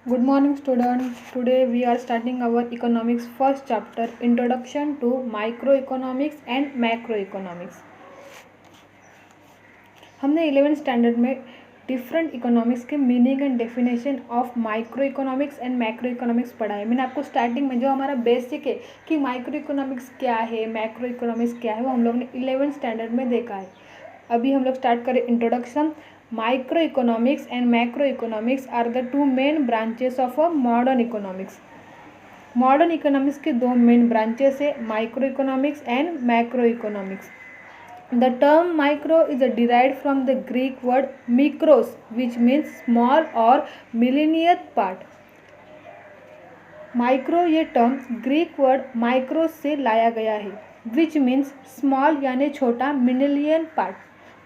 Good morning, students. Today we are starting our economics first chapter, Introduction to Microeconomics and Macroeconomics. हमने 11th standard में different economics के meaning and definition of micro economics and macro economics पढ़ा है। मैंने आपको starting में जो हमारा बेसिक है कि माइक्रो इकोनॉमिक्स क्या है, मैक्रो इकोनॉमिक्स क्या है, वो हम लोग ने 11th स्टैंडर्ड में देखा है। अभी हम लोग स्टार्ट करें introduction. Micro economics and macro economics are the two main branches of a modern economics. Modern economics के दो मेन ब्रांचेस है, micro economics and macro economics. The term micro is derived from the Greek word mikros, which means small or millionth part. Micro ये term Greek word micro से लाया गया है, which means small यानी छोटा, million part.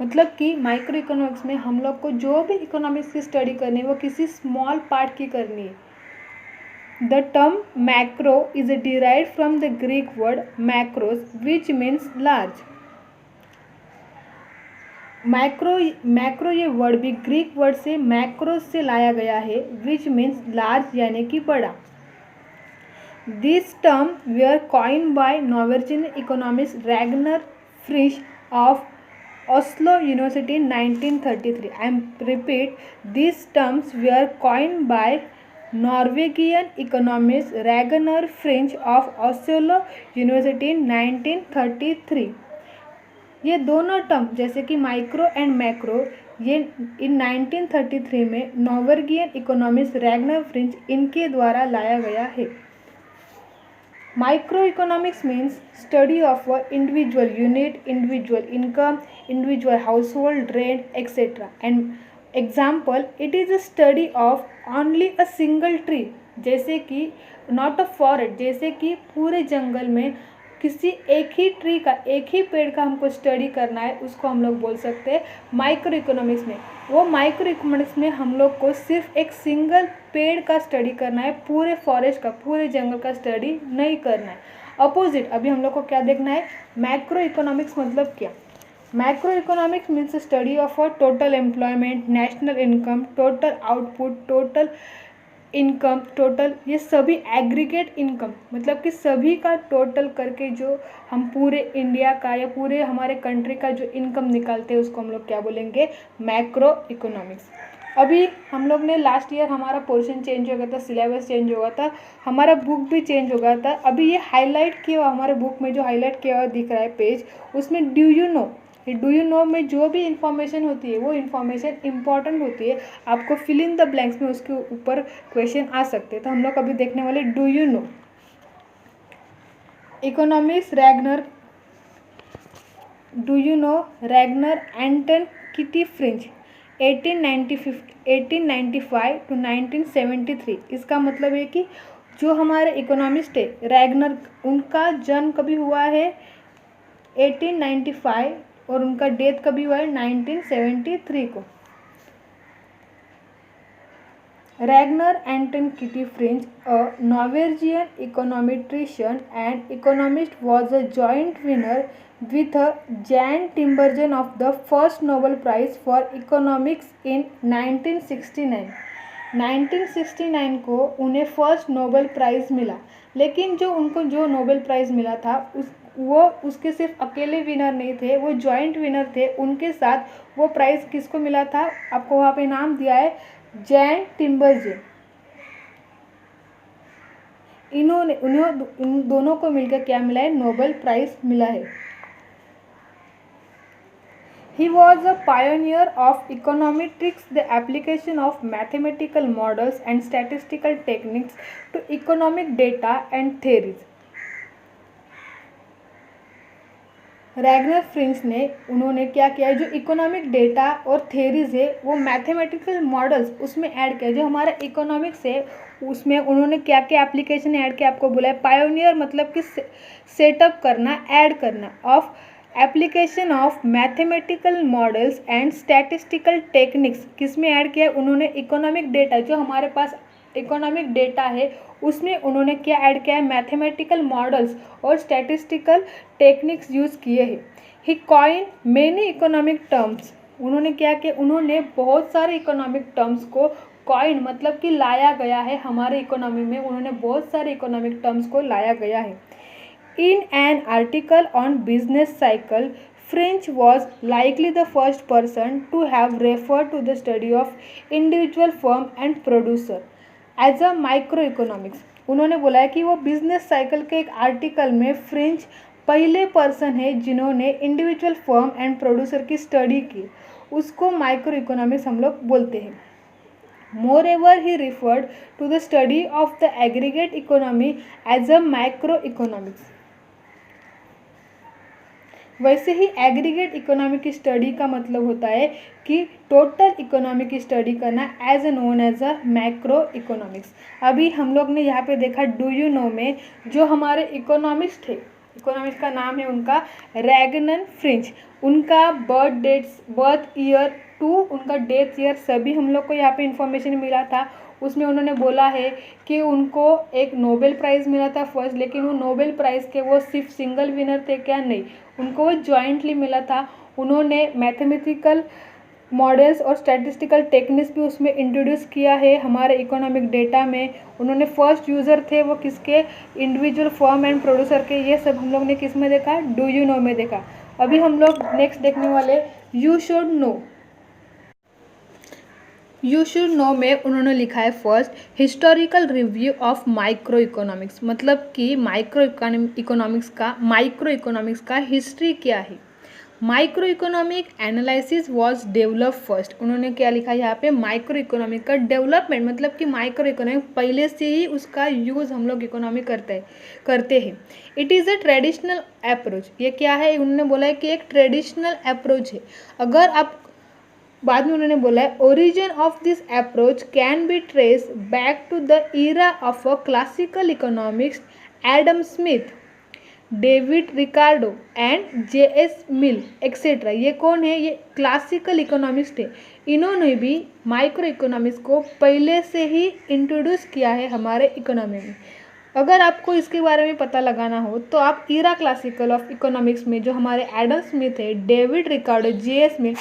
मतलब कि micro economics में हम लोग को जो भी इकोनॉमिक्स की स्टडी करनी है वो किसी स्मॉल पार्ट की करनी है। The term macro is derived from the Greek word macros, which means large. Macro ये वर्ड भी ग्रीक वर्ड से मैक्रोस से लाया गया है, विच मीन्स लार्ज यानी कि बड़ा। This term were coined by Norwegian economist Ragnar Frisch of Oslo University in 1933. I repeat, these terms were coined by Norwegian economist Ragnar French of Oslo University in 1933. ये दोनों term जैसे कि micro and macro ये इन 1933 में Norwegian economist Ragnar fringe इनके द्वारा लाया गया है। Micro economics means study of a individual unit, individual income, individual household rent etcetera. And example, it is a study of only a single tree, जैसे कि not a forest, जैसे कि पूरे जंगल में किसी एक ही ट्री का, एक ही पेड़ का हमको स्टडी करना है, उसको हम लोग बोल सकते हैं माइक्रो इकोनॉमिक्स में। वो माइक्रो इकोनॉमिक्स में हम लोग को सिर्फ एक सिंगल पेड़ का स्टडी करना है, पूरे फॉरेस्ट का, पूरे जंगल का स्टडी नहीं करना है। अपोजिट अभी हम लोग को क्या देखना है, मैक्रो इकोनॉमिक्स मतलब क्या। Macro economics means study of a total employment, national income, total output, total income, total ये सभी एग्रीगेट इनकम, मतलब कि सभी का टोटल करके जो हम पूरे इंडिया का या पूरे हमारे कंट्री का जो इनकम निकालते हैं उसको हम लोग क्या बोलेंगे, मैक्रो इकोनॉमिक्स। अभी हम लोग ने लास्ट ईयर हमारा पोर्शन चेंज हो गया था, सिलेबस चेंज हो गया था, हमारा बुक भी चेंज हो गया था। अभी ये हाईलाइट किया हुआ हमारे बुक में जो हाईलाइट किया हुआ दिख रहा है पेज, उसमें डू यू नो में जो भी इंफॉर्मेशन होती है वो इंफॉर्मेशन इंपॉर्टेंट होती है। आपको फिल इन द ब्लैंक्स में उसके ऊपर क्वेश्चन आ सकते हैं। तो हम लोग अभी देखने वाले do you know. Economics Ragnar, do you know Ragnar Anton Kittil Frisch 1895 to 1973। इसका मतलब है कि जो हमारे इकोनॉमिस्ट है रैगनर, उनका जन्म कभी हुआ है 1895 और उनका डेथ कभी हुआ है 1973 को। Ragnar Anton Kittil Frisch, a Norwegian econometrician and economist, was a joint winner with Jan Timbergen of the first Nobel Prize for Economics in 1969। 1969 को उन्हें फर्स्ट नोबेल प्राइज़ मिला, लेकिन जो उनको जो नोबेल प्राइज़ मिला था वो उसके सिर्फ अकेले विनर नहीं थे, वो जॉइंट विनर थे। उनके साथ वो प्राइज़ किसको मिला था, आपको वहाँ पे नाम दिया है जैन टिम्बरजेन। इन दोनों को मिलकर क्या मिला है, नोबेल प्राइज़ मिला है। He was a pioneer of econometrics, the application of mathematical models and statistical techniques to economic data and theories। Ragnar fringe ने उन्होंने क्या किया, जो इकोनॉमिक डेटा और थेरीज है वो मैथमेटिकल मॉडल्स उसमें ऐड किया। जो हमारा इकोनॉमिक्स है उसमें उन्होंने क्या क्या एप्लीकेशन ऐड किया, आपको बोला है पायोनियर, मतलब कि सेटअप करना, ऐड करना of application of mathematical models and statistical techniques. किस में ऐड किया उन्होंने, इकोनॉमिक डेटा, जो हमारे पास इकोनॉमिक डेटा है उसमें उन्होंने क्या ऐड किया है, मैथमेटिकल मॉडल्स और स्टैटिस्टिकल टेक्निक्स यूज़ किए हैं। ही कॉइन मेनी इकोनॉमिक टर्म्स, उन्होंने क्या किया, उन्होंने बहुत सारे इकोनॉमिक टर्म्स को कॉइन मतलब कि लाया गया है हमारे इकोनॉमी में, उन्होंने बहुत सारे इकोनॉमिक टर्म्स को लाया गया है। In an article on business cycle, Frisch was likely the first person to have refer to the study of individual firm and producer as a micro economics. उन्होंने बोला है कि वो बिजनेस साइकिल के एक आर्टिकल में फ्रेंच पहले person है जिन्होंने इंडिविजुअल फर्म एंड प्रोड्यूसर की स्टडी की, उसको माइक्रो इकोनॉमिक्स हम लोग बोलते हैं। Moreover, he referred to the study of the aggregate economy as a macroeconomics. वैसे ही एग्रीगेट इकोनॉमी की स्टडी का मतलब होता है कि टोटल इकोनॉमी की स्टडी करना as a known as a macro economics. अभी हम लोग ने यहाँ पे देखा डू यू नो में जो हमारे इकोनॉमिस्ट थे, इकोनॉमिस्ट का नाम है उनका रैगनन फ्रिंच, उनका बर्थ ईयर टू उनका डेथ ईयर सभी हम लोग को यहाँ पे इंफॉर्मेशन मिला था। उसमें उन्होंने बोला है कि उनको एक नोबेल प्राइज़ मिला था फर्स्ट, लेकिन वो नोबेल प्राइज़ के वो सिर्फ सिंगल विनर थे क्या, नहीं, उनको वो जॉइंटली मिला था। उन्होंने मैथमेटिकल मॉडल्स और स्टैटिस्टिकल टेक्निक्स भी उसमें इंट्रोड्यूस किया है हमारे इकोनॉमिक डेटा में। उन्होंने फर्स्ट यूज़र थे वो किसके, इंडिविजुअल फर्म एंड प्रोड्यूसर के। ये सब हम लोग ने किस में देखा, डू यू नो में देखा। अभी हम लोग नेक्स्ट देखने वाले you should know. You should know में उन्होंने लिखा है first historical review of micro economics, मतलब कि माइक्रो इकोनॉमिक्स का हिस्ट्री क्या है। Micro economic analysis was develop first, उन्होंने क्या लिखा है यहाँ पे, माइक्रो इकोनॉमिक का डेवलपमेंट, मतलब कि माइक्रो इकोनॉमिक पहले से ही उसका यूज़ हम लोग इकोनॉमी करते हैं। It is a traditional approach, ये क्या है, उन्होंने बोला है कि एक ट्रेडिशनल अप्रोच है। अगर आप बाद में उन्होंने बोला है origin of this approach can be trace back to the era of a classical economics Adam Smith, David Ricardo and J S. Mill et cetera. ये कौन है, ये क्लासिकल इकोनॉमिस्ट है। इन्होंने भी माइक्रो इकोनॉमिक्स को पहले से ही इंट्रोड्यूस किया है हमारे इकोनॉमी में। अगर आपको इसके बारे में पता लगाना हो तो आप ईरा क्लासिकल ऑफ इकोनॉमिक्स में जो हमारे एडम स्मिथ है, डेविड रिकार्डो, जे.एस. मिल,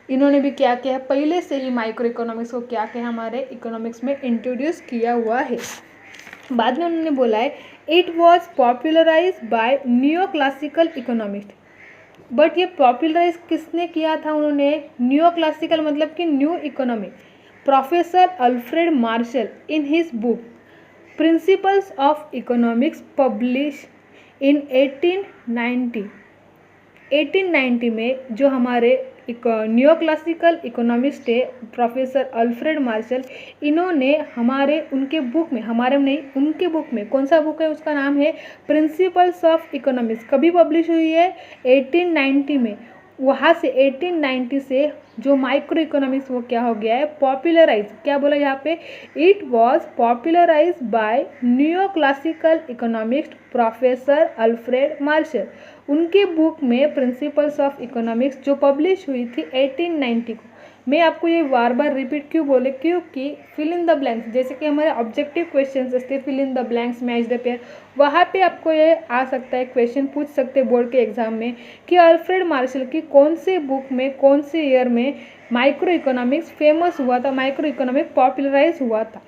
इन्होंने भी क्या किया है, पहले से ही माइक्रो इकोनॉमिक्स को क्या किया हमारे इकोनॉमिक्स में इंट्रोड्यूस किया हुआ है। बाद में उन्होंने बोला है it was popularise by new classical economist, but ये पॉपुलराइज किसने किया था, उन्होंने न्यू क्लासिकल मतलब कि new economy, professor Alfred Marshall in his book principles of economics publish in 1890 में जो हमारे न्यू क्लासिकल इकोनॉमिस्ट है प्रोफेसर अल्फ्रेड मार्शल, इन्होंने हमारे उनके बुक में, हमारे नहीं उनके बुक में, कौन सा बुक है उसका नाम है प्रिंसिपल्स ऑफ इकोनॉमिक्स, कभी पब्लिश हुई है 1890 में। वहाँ से 1890 से जो माइक्रो इकोनॉमिक्स वो क्या हो गया है, पॉपुलराइज, क्या बोला यहाँ पे, it was popularise by new classical economist professor Alfred Marshall. उनके बुक में प्रिंसिपल्स ऑफ इकोनॉमिक्स जो पब्लिश हुई थी 1890 को। मैं आपको ये बार बार रिपीट क्यों बोले, क्योंकि फिल इन द ब्लैंक्स, जैसे कि हमारे ऑब्जेक्टिव क्वेश्चंस असते fill in the blanks, match the pair, वहाँ पे आपको ये आ सकता है क्वेश्चन पूछ सकते बोर्ड के एग्जाम में कि अल्फ्रेड मार्शल की कौन से बुक में कौन से ईयर में माइक्रो इकोनॉमिक्स फेमस हुआ था, माइक्रो इकोनॉमिक पॉपुलराइज हुआ था।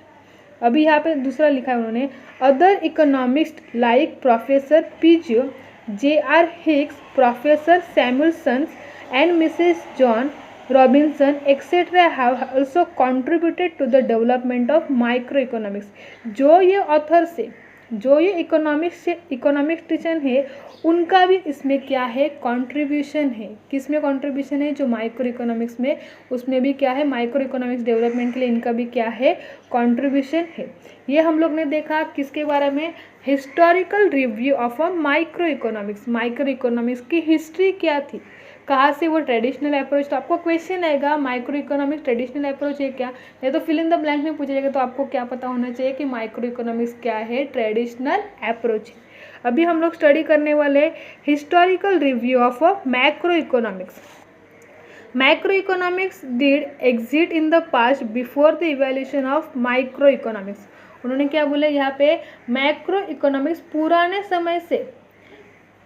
अभी यहाँ पे दूसरा लिखा है उन्होंने, other economist like professor PJ, J.R. Hicks, Professor Samuelson and Mrs. John Robinson etc. have also contributed to the development of microeconomics। जो ये ऑथर से, जो ये इकोनॉमिक्टिशियन है, उनका भी इसमें क्या है, कंट्रीब्यूशन है। किसमें कंट्रीब्यूशन है, जो माइक्रो इकोनॉमिक्स में, उसमें भी क्या है, माइक्रो इकोनॉमिक्स डेवलपमेंट के लिए इनका भी क्या है, कंट्रीब्यूशन है। ये हम लोग ने देखा किसके बारे में, historical review of a micro economics. Micro economics की हिस्ट्री क्या थी, कहाँ से वो ट्रेडिशनल अप्रोच, तो आपको क्वेश्चन आएगा माइक्रो इकोनॉमिक्स ट्रेडिशनल अप्रोच है क्या, या तो फिल इन द ब्लैंक में पूछा जाएगा, तो आपको क्या पता होना चाहिए कि माइक्रो इकोनॉमिक्स क्या है, ट्रेडिशनल अप्रोच है। अभी हम लोग स्टडी करने वाले historical review of a macro economics. Macro economics did exit in the past before the evolution of micro economics. उन्होंने क्या बोला यहाँ पे, मैक्रो इकोनॉमिक्स पुराने समय से,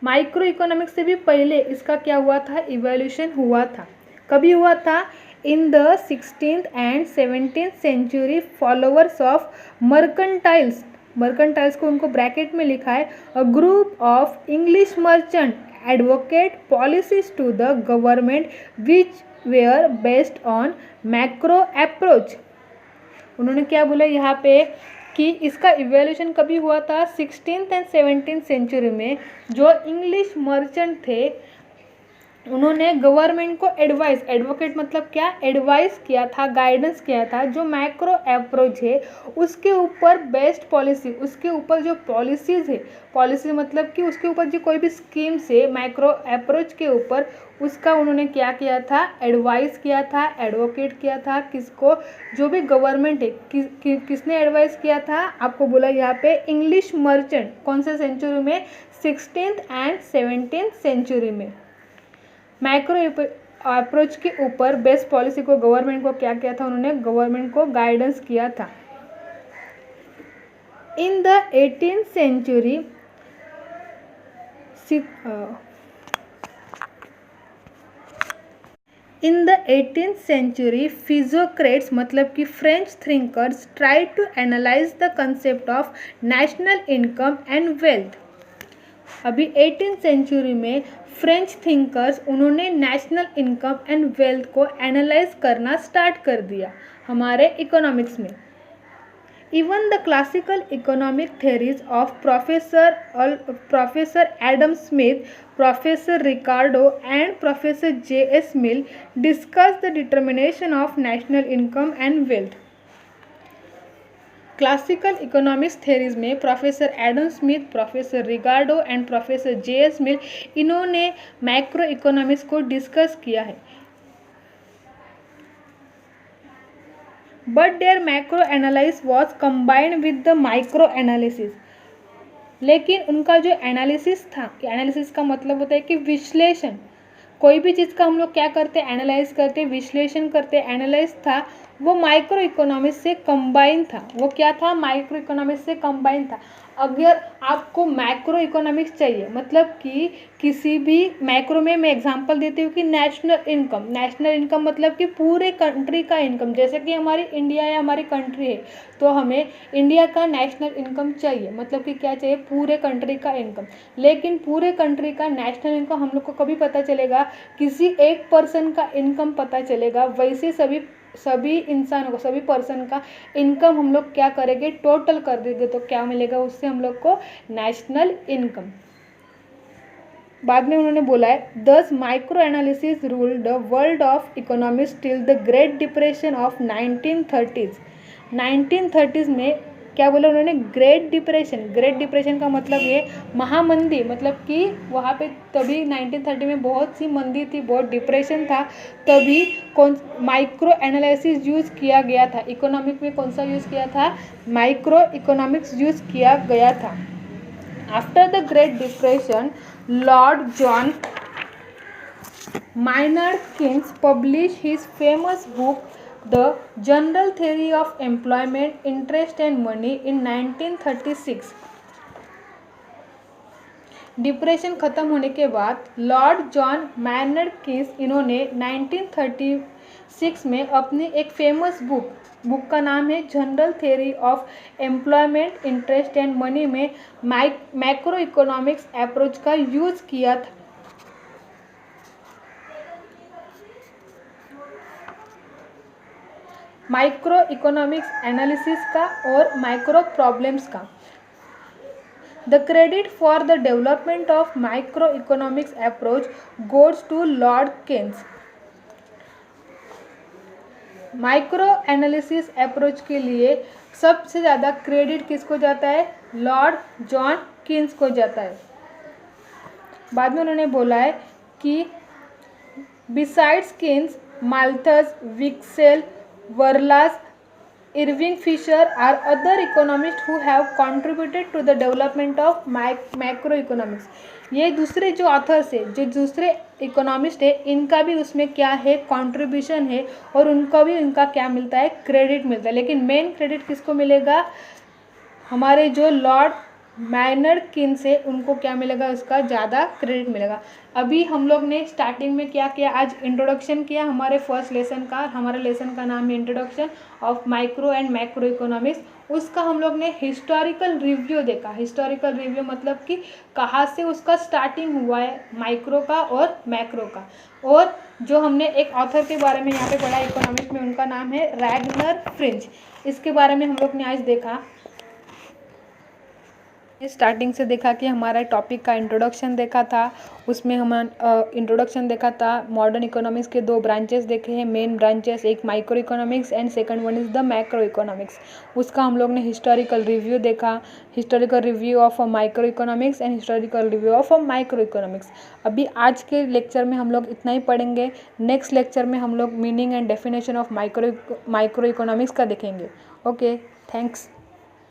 माइक्रो इकोनॉमिक्स से भी पहले इसका क्या हुआ था, इवोल्यूशन हुआ था। कभी हुआ था, In the 16th and 17th century, followers of mercantiles, मर्केंटाइल्स को उनको ब्रैकेट में लिखा है, a group of English merchant advocate policies to the government which were based on macro approach. उन्होंने क्या बोला यहाँ पे कि इसका इवेल्यूशन कभी हुआ था 16th एंड 17th सेंचुरी में। जो इंग्लिश मर्चेंट थे उन्होंने गवर्नमेंट को एडवाइस, एडवोकेट मतलब क्या, एडवाइस किया था, गाइडेंस किया था, जो मैक्रो अप्रोच है उसके ऊपर बेस्ड पॉलिसी, उसके ऊपर जो पॉलिसीज़ है, पॉलिसी मतलब कि उसके ऊपर जो कोई भी स्कीम्स है मैक्रो अप्रोच के ऊपर, उसका उन्होंने क्या किया था, एडवाइस किया था, एडवोकेट किया था। किसको, जो भी गवर्नमेंट है, किसने एडवाइस किया था, आपको बोला यहाँ पे इंग्लिश मर्चेंट। कौन से सेंचुरी में, 16th एंड 17th सेंचुरी में। मैक्रो अप्रोच के ऊपर बेस्ट पॉलिसी को गवर्नमेंट को क्या किया था, उन्होंने गवर्नमेंट को गाइडेंस किया था। In the 18th century in the 18th century physiocrats मतलब कि French thinkers tried to analyse the concept of national income and wealth. अभी 18th सेंचुरी में फ्रेंच थिंकर्स उन्होंने नेशनल इनकम एंड वेल्थ को analyse करना start कर दिया हमारे इकोनॉमिक्स में। Even the classical economic theories of professor Adam Smith, professor Ricardo and professor J.S. Mill discuss the determination of national income and wealth. Classical economics theories में professor Adam Smith, professor Ricardo and professor J.S. Mill, इन्होंने macro economics को discuss किया है। But their macro analysis was combined with the micro analysis. लेकिन उनका जो analysis था, analysis का मतलब होता है कि विश्लेषण, कोई भी चीज़ का हम लोग क्या करते हैं, एनालाइज करते, विश्लेषण करते, एनालाइज था, वो माइक्रो इकोनॉमिक्स से कंबाइन था। वो क्या था, माइक्रो इकोनॉमिक्स से कंबाइन था। अगर आपको मैक्रो इकोनॉमिक्स चाहिए, मतलब कि किसी भी मैक्रो में मैं एग्जांपल देती हूँ कि नेशनल इनकम, नेशनल इनकम मतलब कि पूरे कंट्री का इनकम, जैसे कि हमारी इंडिया या हमारी कंट्री है तो हमें इंडिया का नेशनल इनकम चाहिए, मतलब कि क्या चाहिए, पूरे कंट्री का इनकम। लेकिन पूरे कंट्री का नेशनल इनकम हम लोग को कभी पता चलेगा, किसी एक पर्सन का इनकम पता चलेगा। वैसे सभी इंसानों को, सभी पर्सन का इनकम हम लोग क्या करेंगे, टोटल कर देंगे, तो क्या मिलेगा उससे हम लोग को, नेशनल इनकम। बाद में उन्होंने बोला है, दस micro analysis ruled the world of economics till the great depression of 1930s। 1930s में क्या बोला उन्होंने, ग्रेट डिप्रेशन। ग्रेट डिप्रेशन का मतलब ये महामंदी, मतलब कि वहाँ पे तभी 1930 में बहुत सी मंदी थी, बहुत डिप्रेशन था, तभी कौन माइक्रो एनालिसिस यूज़ किया गया था। इकोनॉमिक में कौन सा यूज़ किया था, माइक्रो इकोनॉमिक्स यूज़ किया गया था। After the great depression, Lord John Maynard Keynes publish his famous book The General Theory of Employment, Interest and Money in 1936। Depression ख़त्म होने के बाद लॉर्ड जॉन मायनार्ड कीन्स, इन्होंने 1936 में अपनी एक फेमस बुक का नाम है general theory of employment, interest and money में मैक्रो इकोनॉमिक्स अप्रोच का यूज़ किया था। माइक्रो इकोनॉमिक्स एनालिसिस का और माइक्रो प्रॉब्लम्स का। The credit for the development of micro economics approach goes to lord Keynes. Micro analysis approach के लिए सबसे ज़्यादा क्रेडिट किसको जाता है, लॉर्ड जॉन कीन्स को जाता है। बाद में उन्होंने बोला है कि besides Keynes, Malthus, Wicksell, Walras, Irving Fisher are other economist who have contributed to the development of macro economics. ये दूसरे जो ऑथर्स है, जो दूसरे इकोनॉमिस्ट है, इनका भी उसमें क्या है, कंट्रीब्यूशन है, और उनको भी उनका क्या मिलता है, क्रेडिट मिलता है। लेकिन मेन क्रेडिट किसको मिलेगा, हमारे जो लॉर्ड मैनर्ड किन से उनको क्या मिलेगा, उसका ज़्यादा क्रेडिट मिलेगा। अभी हम लोग ने स्टार्टिंग में क्या किया, आज इंट्रोडक्शन किया हमारे फर्स्ट लेसन का। हमारे लेसन का नाम है introduction of micro and macro economics. उसका हम लोग ने हिस्टोरिकल रिव्यू देखा। हिस्टोरिकल रिव्यू मतलब कि कहाँ से उसका स्टार्टिंग हुआ है, माइक्रो का और मैक्रो का। और जो हमने एक ऑथर के बारे में यहाँ पे पढ़ा इकोनॉमिक्स में, उनका नाम है रैगनर फ्रिंज। इसके बारे में हम लोग ने आज देखा। स्टार्टिंग से देखा कि हमारा टॉपिक का इंट्रोडक्शन देखा था, उसमें हम इंट्रोडक्शन देखा था। मॉडर्न इकोनॉमिक्स के दो ब्रांचेस देखे हैं, मेन ब्रांचेस, एक micro economics and second one is the macro economics. उसका हम लोग ने हिस्टोरिकल रिव्यू देखा, historical review of micro economics and historical review of micro economics. अभी आज के लेक्चर में हम लोग इतना ही पढ़ेंगे। नेक्स्ट लेक्चर में हम लोग meaning and definition of micro economics का देखेंगे। Okay, thanks.